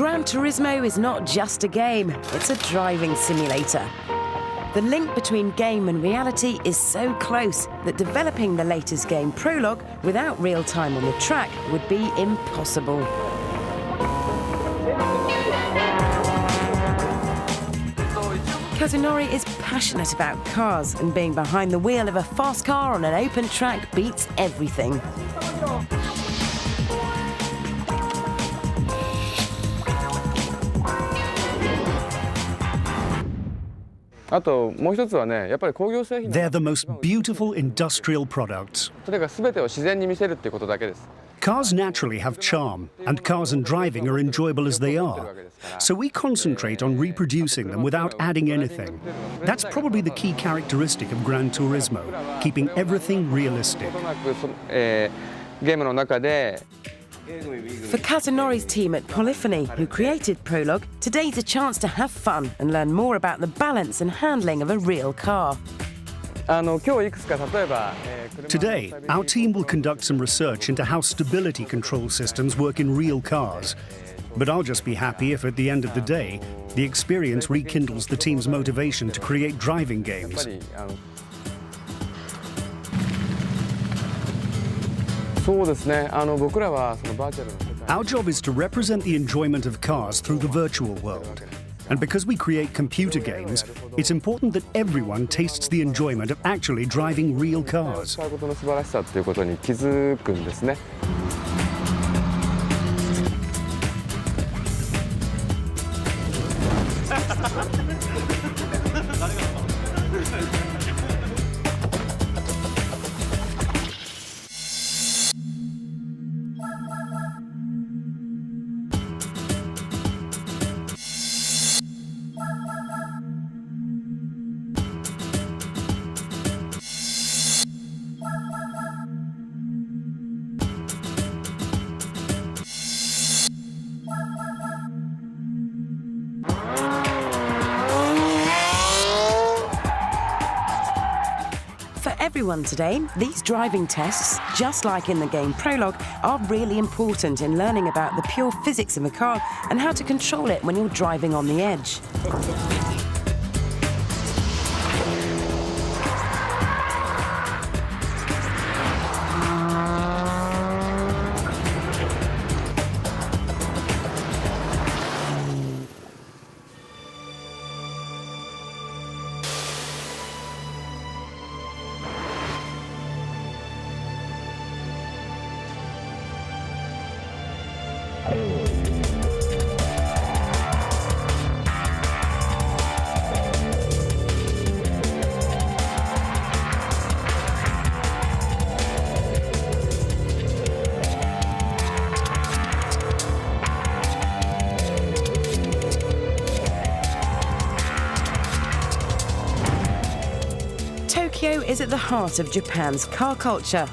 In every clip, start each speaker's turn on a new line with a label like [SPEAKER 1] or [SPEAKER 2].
[SPEAKER 1] Gran Turismo is not just a game, it's a driving simulator. The link between game and reality is so close that developing the latest game Prologue without real time on the track would be impossible. Kazunori is passionate about cars, and being behind the wheel of a fast car on an open track beats everything.
[SPEAKER 2] あともう一つはね、やっぱり工業製品。
[SPEAKER 3] They're the most beautiful industrial products.
[SPEAKER 2] それが全てを自然に見せるっていうことだけです。
[SPEAKER 3] Cars naturally have charm, and cars and driving are enjoyable as they are. So we concentrate on reproducing them without adding anything. That's probably the key characteristic of Gran Turismo, keeping everything realistic.
[SPEAKER 2] ゲームの中で
[SPEAKER 1] For Kazunori's team at Polyphony, who created Prologue, today's a chance to have fun and learn more about the balance and handling of a real car.
[SPEAKER 2] 今日いくつか例えば
[SPEAKER 3] Today, our team will conduct some research into how stability control systems work in real cars. But I'll just be happy if at the end of the day, the experience rekindles the team's motivation to create driving games.
[SPEAKER 2] そうですね。僕らはそのバーチャルの世界
[SPEAKER 3] Our job is to represent the enjoyment of cars through the virtual world. And because we create computer games, it's important that everyone tastes the enjoyment of actually driving real cars.
[SPEAKER 2] 使うことの素晴らしさっていうことに気づくんですね。
[SPEAKER 1] For everyone today, these driving tests, just like in the game Prologue, are really important in learning about the pure physics of a car and how to control it when you're driving on the edge. Tokyo is at the heart of Japan's car culture.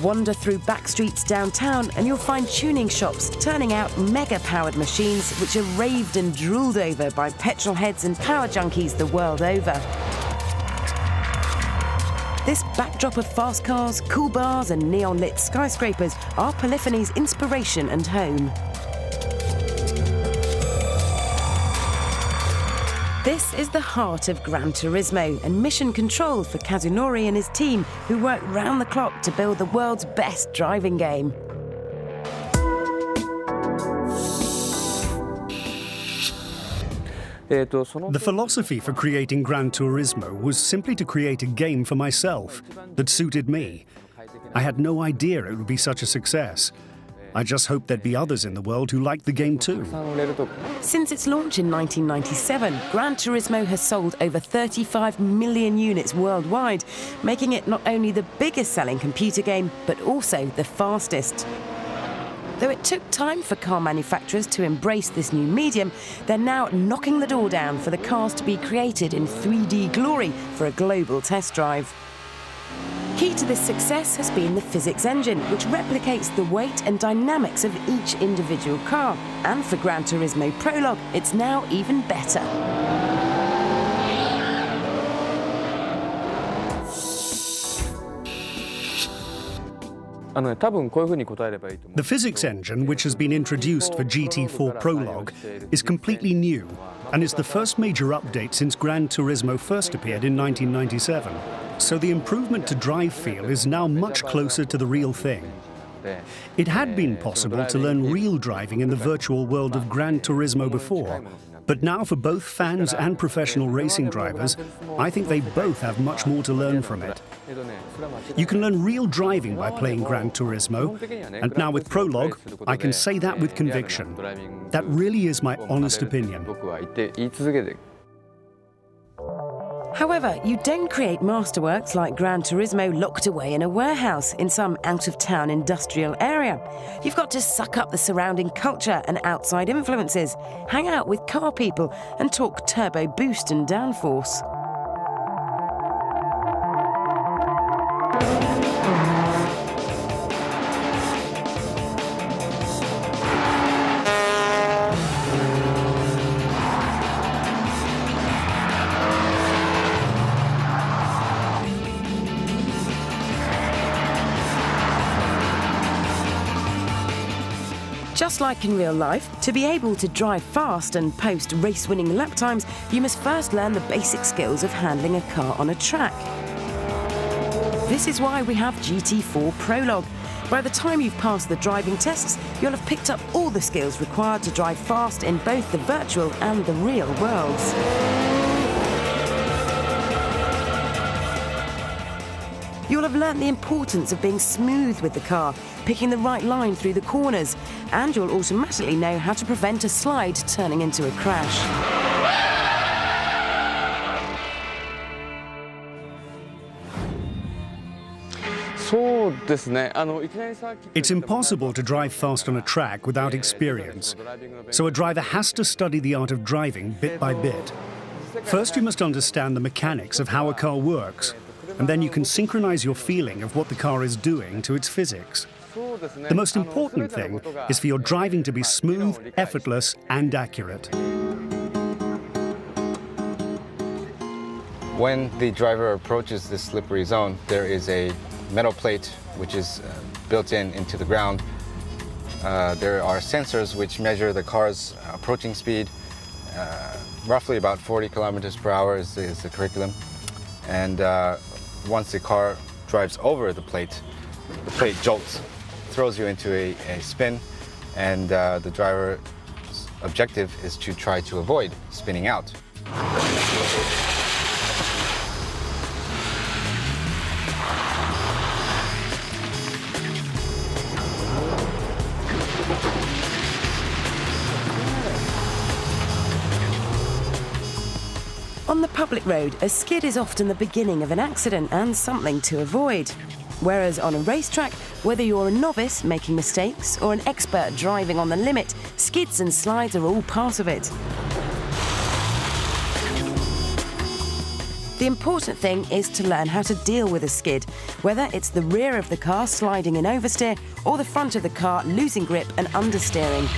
[SPEAKER 1] Wander through back streets downtown and you'll find tuning shops turning out mega-powered machines which are raved and drooled over by petrol heads and power junkies the world over. This backdrop of fast cars, cool bars and neon-lit skyscrapers are Polyphony's inspiration and home. This is the heart of Gran Turismo and mission control for Kazunori and his team, who work round the clock to build the world's best driving game.
[SPEAKER 3] The philosophy for creating Gran Turismo was simply to create a game for myself that suited me. I had no idea it would be such a success. I just hoped there'd be others in the world who liked the game too.
[SPEAKER 1] Since its launch in 1997, Gran Turismo has sold over 35 million units worldwide, making it not only the biggest selling computer game, but also the fastest. Though it took time for car manufacturers to embrace this new medium, they're now knocking the door down for the cars to be created in 3D glory for a global test drive. Key to this success has been the physics engine, which replicates the weight and dynamics of each individual car. And for Gran Turismo Prologue, it's now even better.
[SPEAKER 3] The physics engine, which has been introduced for GT4 Prologue, is completely new and is the first major update since Gran Turismo first appeared in 1997. So the improvement to drive feel is now much closer to the real thing. It had been possible to learn real driving in the virtual world of Gran Turismo before, but now for both fans and professional racing drivers, I think they both have much more to learn from it. You can learn real driving by playing Gran Turismo, and now with Prologue, I can say that with conviction. That really is my honest opinion.
[SPEAKER 1] However, you don't create masterworks like Gran Turismo locked away in a warehouse in some out-of-town industrial area. You've got to suck up the surrounding culture and outside influences, hang out with car people and talk turbo boost and downforce. Just like in real life, to be able to drive fast and post race-winning lap times, you must first learn the basic skills of handling a car on a track. This is why we have GT4 Prologue. By the time you've passed the driving tests, you'll have picked up all the skills required to drive fast in both the virtual and the real worlds. You'll have learnt the importance of being smooth with the car, picking the right line through the corners, and you'll automatically know how to prevent a slide turning into a crash.
[SPEAKER 3] It's impossible to drive fast on a track without experience, so a driver has to study the art of driving bit by bit. First, you must understand the mechanics of how a car works, and then you can synchronize your feeling of what the car is doing to its physics. The most important thing is for your driving to be smooth, effortless, and accurate.
[SPEAKER 4] When the driver approaches this slippery zone, there is a metal plate which is built into the ground. There are sensors which measure the car's approaching speed. Roughly about 40 kilometers per hour is the curriculum. And once the car drives over the plate jolts, throws you into a spin, and the driver's objective is to try to avoid spinning out.
[SPEAKER 1] On the public road, a skid is often the beginning of an accident and something to avoid. Whereas on a racetrack, whether you're a novice making mistakes or an expert driving on the limit, skids and slides are all part of it. The important thing is to learn how to deal with a skid, whether it's the rear of the car sliding in oversteer or the front of the car losing grip and understeering.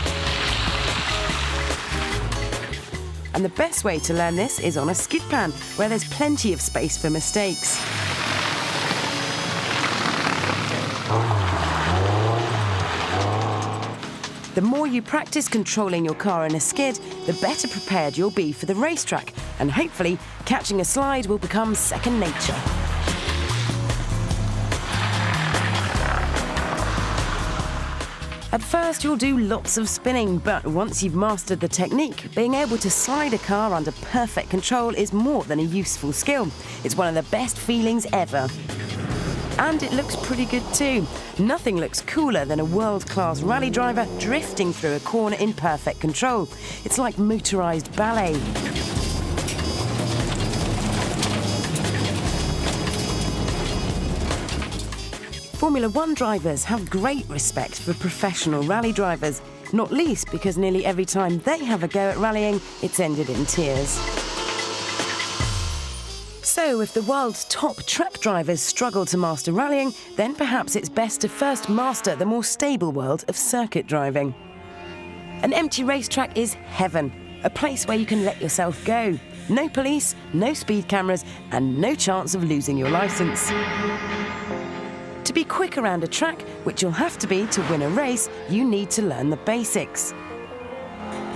[SPEAKER 1] And the best way to learn this is on a skid pan, where there's plenty of space for mistakes. The more you practice controlling your car in a skid, the better prepared you'll be for the racetrack, and hopefully catching a slide will become second nature. At first, you'll do lots of spinning, but once you've mastered the technique, being able to slide a car under perfect control is more than a useful skill. It's one of the best feelings ever. And it looks pretty good too. Nothing looks cooler than a world-class rally driver drifting through a corner in perfect control. It's like motorized ballet. Formula One drivers have great respect for professional rally drivers, not least because nearly every time they have a go at rallying, it's ended in tears. So if the world's top track drivers struggle to master rallying, then perhaps it's best to first master the more stable world of circuit driving. An empty racetrack is heaven, a place where you can let yourself go. No police, no speed cameras, and no chance of losing your license. To To be quick around a track, which you'll have to be to win a race, you need to learn the basics.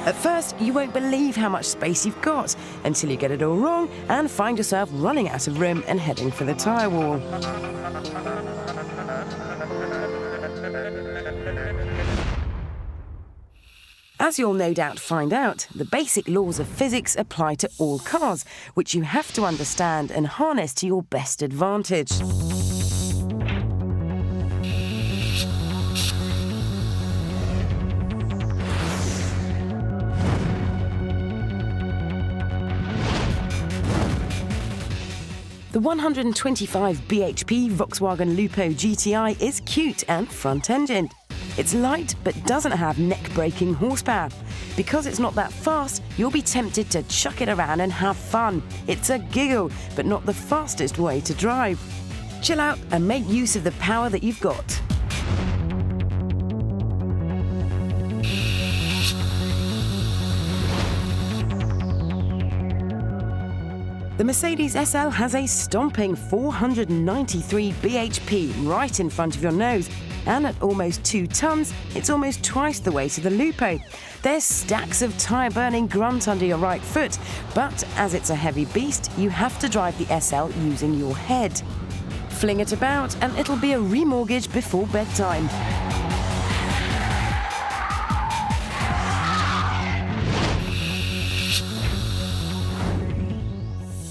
[SPEAKER 1] At first, you won't believe how much space you've got until you get it all wrong and find yourself running out of room and heading for the tyre wall. As you'll no doubt find out, the basic laws of physics apply to all cars, which you have to understand and harness to your best advantage. The 125 bhp Volkswagen Lupo GTI is cute and front-engined. It's light but doesn't have neck-breaking horsepower. Because it's not that fast, you'll be tempted to chuck it around and have fun. It's a giggle, but not the fastest way to drive. Chill out and make use of the power that you've got. The Mercedes SL has a stomping 493 bhp right in front of your nose, and at almost 2 tons, it's almost twice the weight of the Lupo. There's stacks of tyre-burning grunt under your right foot, but as it's a heavy beast, you have to drive the SL using your head. Fling it about, and it'll be a remortgage before bedtime.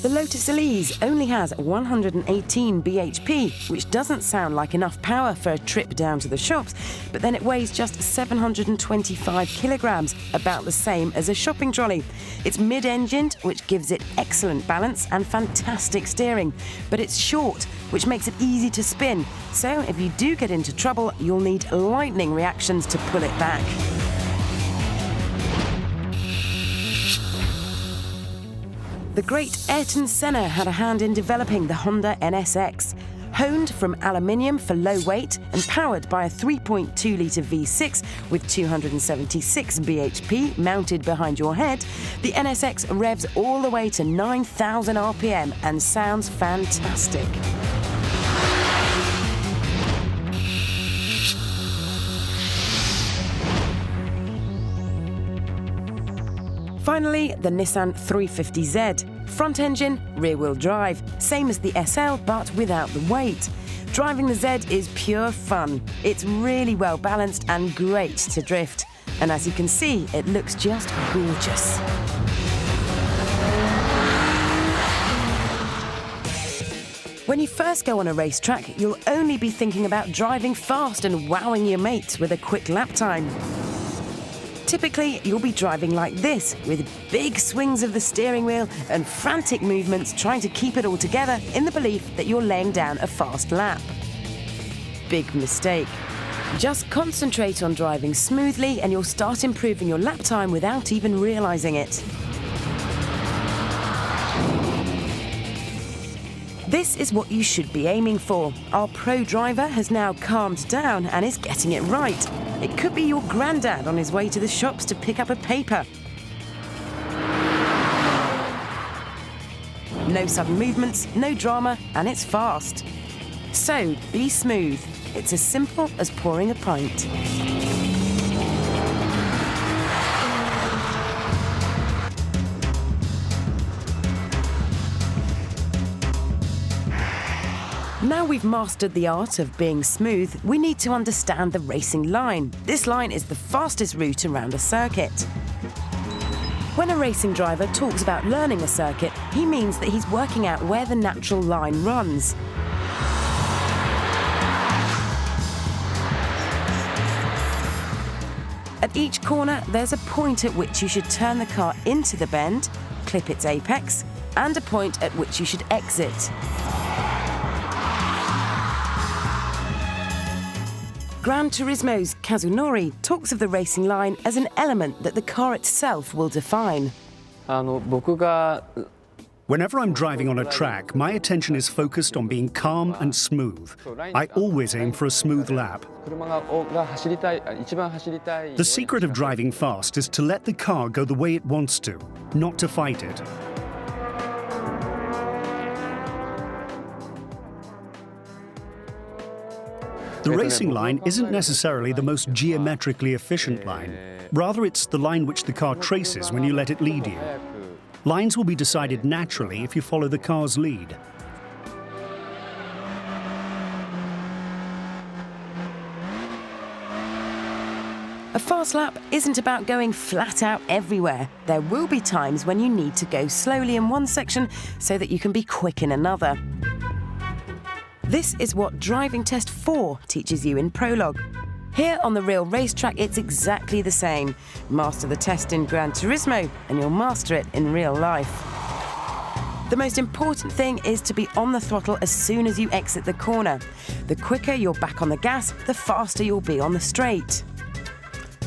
[SPEAKER 1] The Lotus Elise only has 118 bhp, which doesn't sound like enough power for a trip down to the shops, but then it weighs just 725 kilograms, about the same as a shopping trolley. It's mid-engined, which gives it excellent balance and fantastic steering, but it's short, which makes it easy to spin, so if you do get into trouble, you'll need lightning reactions to pull it back. The great Ayrton Senna had a hand in developing the Honda NSX. Honed from aluminium for low weight and powered by a 3.2-litre V6 with 276 bhp mounted behind your head, the NSX revs all the way to 9,000 RPM and sounds fantastic. Finally, the Nissan 350Z. Front engine, rear-wheel drive, same as the SL but without the weight. Driving the Z is pure fun. It's really well balanced and great to drift. And as you can see, it looks just gorgeous. When you first go on a racetrack, you'll only be thinking about driving fast and wowing your mates with a quick lap time. Typically, you'll be driving like this, with big swings of the steering wheel and frantic movements trying to keep it all together in the belief that you're laying down a fast lap. Big mistake. Just concentrate on driving smoothly and you'll start improving your lap time without even realising it. This is what you should be aiming for. Our pro driver has now calmed down and is getting it right. It could be your granddad on his way to the shops to pick up a paper. No sudden movements, no drama, and it's fast. So, be smooth. It's as simple as pouring a pint. Now we've mastered the art of being smooth, we need to understand the racing line. This line is the fastest route around a circuit. When a racing driver talks about learning a circuit, he means that he's working out where the natural line runs. At each corner, there's a point at which you should turn the car into the bend, clip its apex, and a point at which you should exit. Gran Turismo's Kazunori talks of the racing line as an element that the car itself will define.
[SPEAKER 3] Whenever I'm driving on a track, my attention is focused on being calm and smooth. I always aim for a smooth lap. The secret of driving fast is to let the car go the way it wants to, not to fight it. The racing line isn't necessarily the most geometrically efficient line. Rather, it's the line which the car traces when you let it lead you. Lines will be decided naturally if you follow the car's lead.
[SPEAKER 1] A fast lap isn't about going flat out everywhere. There will be times when you need to go slowly in one section so that you can be quick in another. This is what Driving Test 4 teaches you in Prologue. Here on the real racetrack, it's exactly the same. Master the test in Gran Turismo, and you'll master it in real life. The most important thing is to be on the throttle as soon as you exit the corner. The quicker you're back on the gas, the faster you'll be on the straight.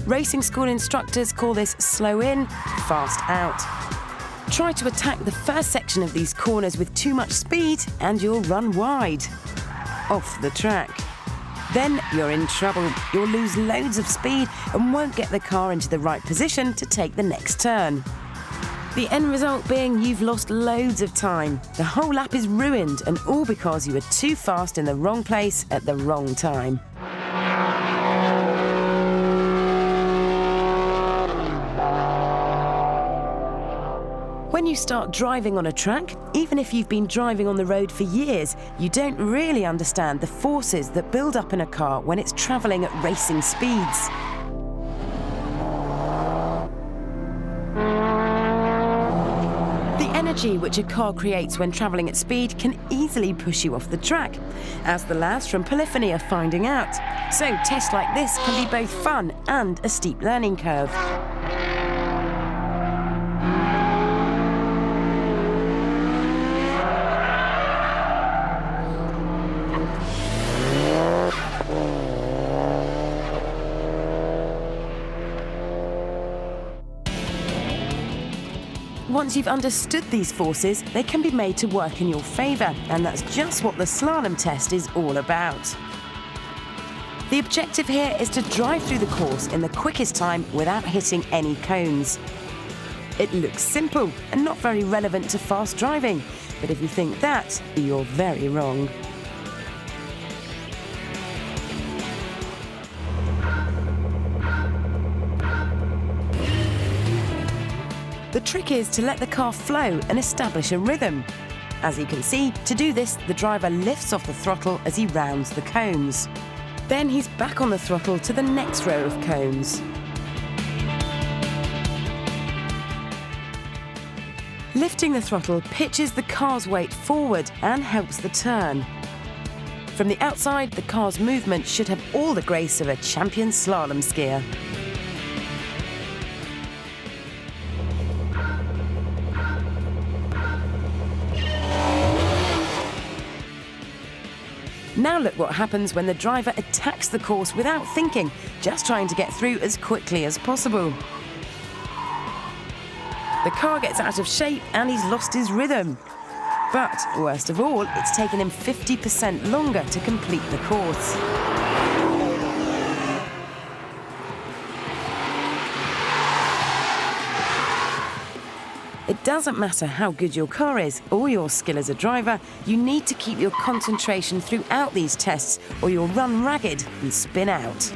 [SPEAKER 1] Racing school instructors call this slow in, fast out. Try to attack the first section of these corners with too much speed and you'll run wide. Off the track. Then you're in trouble. You'll lose loads of speed and won't get the car into the right position to take the next turn. The end result being you've lost loads of time. The whole lap is ruined, and all because you were too fast in the wrong place at the wrong time. When you start driving on a track, even if you've been driving on the road for years, you don't really understand the forces that build up in a car when it's travelling at racing speeds. The energy which a car creates when travelling at speed can easily push you off the track, as the lads from Polyphony are finding out. So tests like this can be both fun and a steep learning curve. Once you've understood these forces, they can be made to work in your favour, and that's just what the slalom test is all about. The objective here is to drive through the course in the quickest time without hitting any cones. It looks simple and not very relevant to fast driving, but if you think that, you're very wrong. The trick is to let the car flow and establish a rhythm. As you can see, to do this, the driver lifts off the throttle as he rounds the cones. Then he's back on the throttle to the next row of cones. Lifting the throttle pitches the car's weight forward and helps the turn. From the outside, the car's movement should have all the grace of a champion slalom skier. Now look what happens when the driver attacks the course without thinking, just trying to get through as quickly as possible. The car gets out of shape and he's lost his rhythm. But, worst of all, it's taken him 50% longer to complete the course. It doesn't matter how good your car is or your skill as a driver, you need to keep your concentration throughout these tests or you'll run ragged and spin out.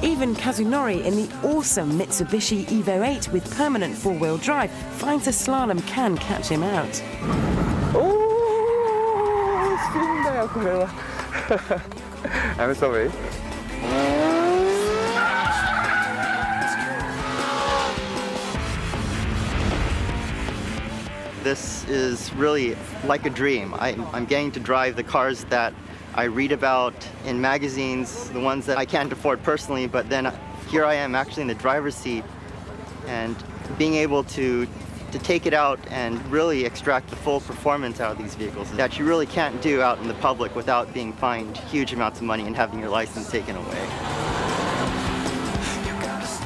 [SPEAKER 1] Even Kazunori in the awesome Mitsubishi Evo 8 with permanent four-wheel drive finds a slalom can catch him out.
[SPEAKER 2] I'm sorry.
[SPEAKER 5] This is really like a dream. I'm getting to drive the cars that I read about in magazines, the ones that I can't afford personally, but then here I am actually in the driver's seat and being able to take it out and really extract the full performance out of these vehicles that you really can't do out in the public without being fined huge amounts of money and having your license taken away.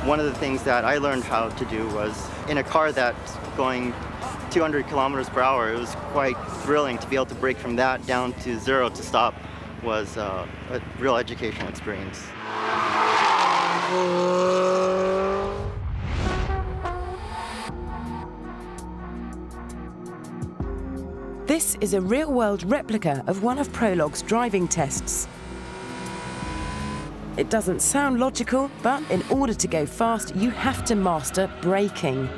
[SPEAKER 5] One of the things that I learned how to do was in a car that's going 200 kilometers per hour, it was quite thrilling to be able to brake from that down to zero to stop was a real educational experience.
[SPEAKER 1] This is a real-world replica of one of Prologue's driving tests. It doesn't sound logical, but in order to go fast, you have to master braking.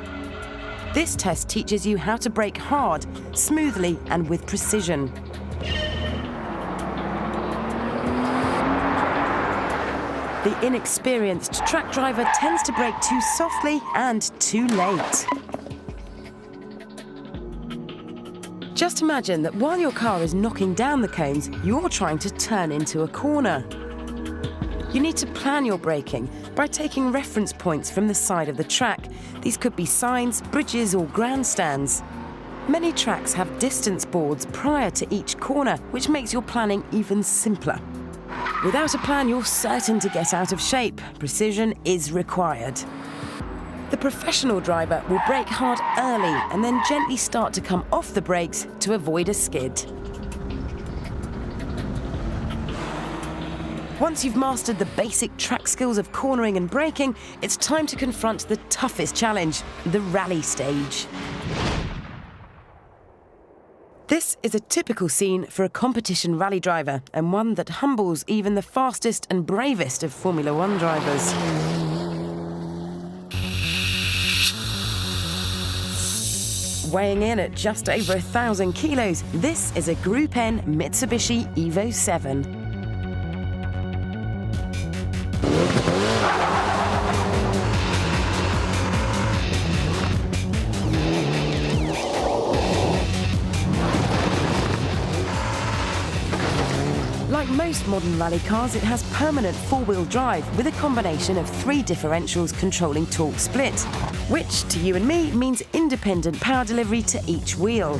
[SPEAKER 1] This test teaches you how to brake hard, smoothly, and with precision. The inexperienced track driver tends to brake too softly and too late. Just imagine that while your car is knocking down the cones, you're trying to turn into a corner. You need to plan your braking by taking reference points from the side of the track. These could be signs, bridges, or grandstands. Many tracks have distance boards prior to each corner, which makes your planning even simpler. Without a plan, you're certain to get out of shape. Precision is required. The professional driver will brake hard early and then gently start to come off the brakes to avoid a skid. Once you've mastered the basic track skills of cornering and braking, it's time to confront the toughest challenge, the rally stage. This is a typical scene for a competition rally driver, and one that humbles even the fastest and bravest of Formula One drivers. Weighing in at just over 1,000 kilos, this is a Group N Mitsubishi Evo 7. Like most modern rally cars, it has permanent four-wheel drive with a combination of 3 differentials controlling torque split, which to you and me means independent power delivery to each wheel.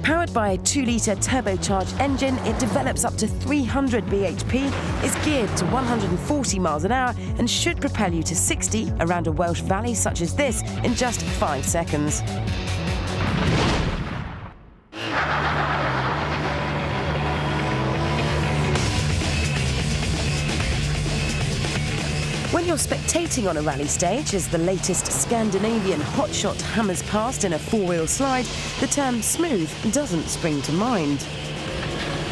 [SPEAKER 1] Powered by a 2-litre turbocharged engine, it develops up to 300 bhp, is geared to 140 miles an hour, and should propel you to 60 around a Welsh valley such as this in just 5 seconds. When you're spectating on a rally stage as the latest Scandinavian hotshot hammers past in a 4-wheel slide, the term smooth doesn't spring to mind.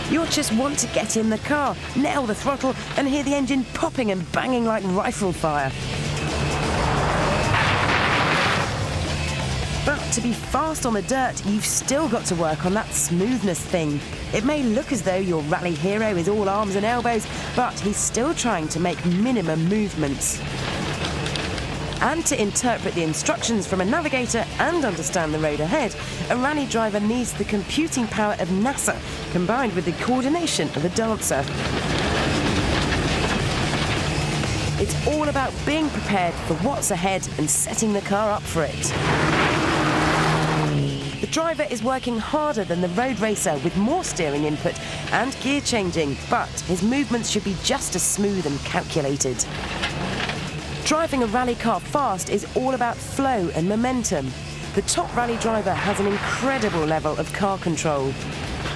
[SPEAKER 1] You'll just want to get in the car, nail the throttle, and hear the engine popping and banging like rifle fire. But to be fast on the dirt, you've still got to work on that smoothness thing. It may look as though your rally hero is all arms and elbows, but he's still trying to make minimum movements. And to interpret the instructions from a navigator and understand the road ahead, a rally driver needs the computing power of NASA, combined with the coordination of a dancer. It's all about being prepared for what's ahead and setting the car up for it. The driver is working harder than the road racer with more steering input and gear changing, but his movements should be just as smooth and calculated. Driving a rally car fast is all about flow and momentum. The top rally driver has an incredible level of car control.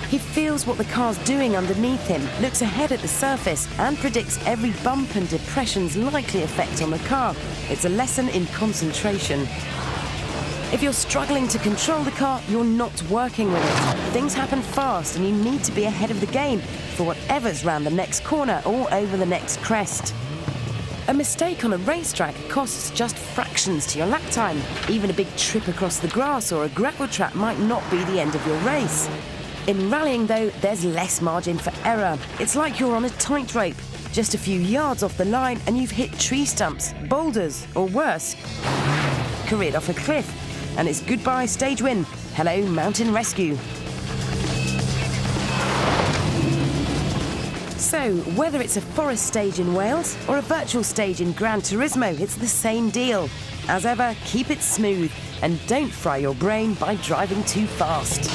[SPEAKER 1] He feels what the car's doing underneath him, looks ahead at the surface, and predicts every bump and depression's likely effect on the car. It's a lesson in concentration. If you're struggling to control the car, you're not working with it. Things happen fast and you need to be ahead of the game for whatever's round the next corner or over the next crest. A mistake on a racetrack costs just fractions to your lap time. Even a big trip across the grass or a gravel trap might not be the end of your race. In rallying, though, there's less margin for error. It's like you're on a tightrope. Just a few yards off the line and you've hit tree stumps, boulders, or worse, careered off a cliff. And it's goodbye stage win. Hello, mountain rescue. So, whether it's a forest stage in Wales or a virtual stage in Gran Turismo, it's the same deal. As ever, keep it smooth and don't fry your brain by driving too fast.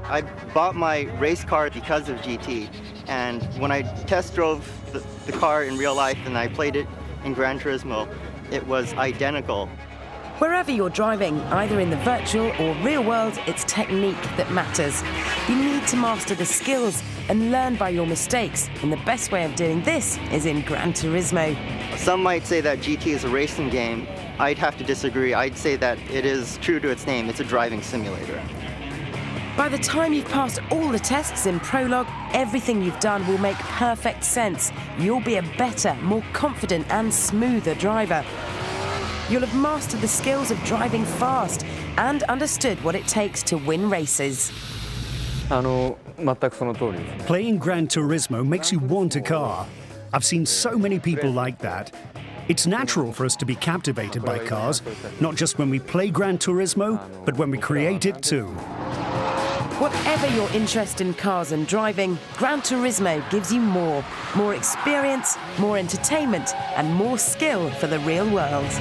[SPEAKER 5] I bought my race car because of GT. And when I test drove the car in real life and I played it in Gran Turismo, it was identical.
[SPEAKER 1] Wherever you're driving, either in the virtual or real world, it's technique that matters. You need to master the skills and learn by your mistakes, and the best way of doing this is in Gran Turismo.
[SPEAKER 5] Some might say that GT is a racing game. I'd have to disagree. I'd say that it is true to its name. It's a driving simulator.
[SPEAKER 1] By the time you've passed all the tests in Prologue, everything you've done will make perfect sense. You'll be a better, more confident and smoother driver. You'll have mastered the skills of driving fast and understood what it takes to win races.
[SPEAKER 2] 全くその通りですね。
[SPEAKER 3] Playing Gran Turismo makes you want a car. I've seen so many people like that. It's natural for us to be captivated by cars, not just when we play Gran Turismo, but when we create it too.
[SPEAKER 1] Whatever your interest in cars and driving, Gran Turismo gives you more experience, more entertainment, and more skill for the real world.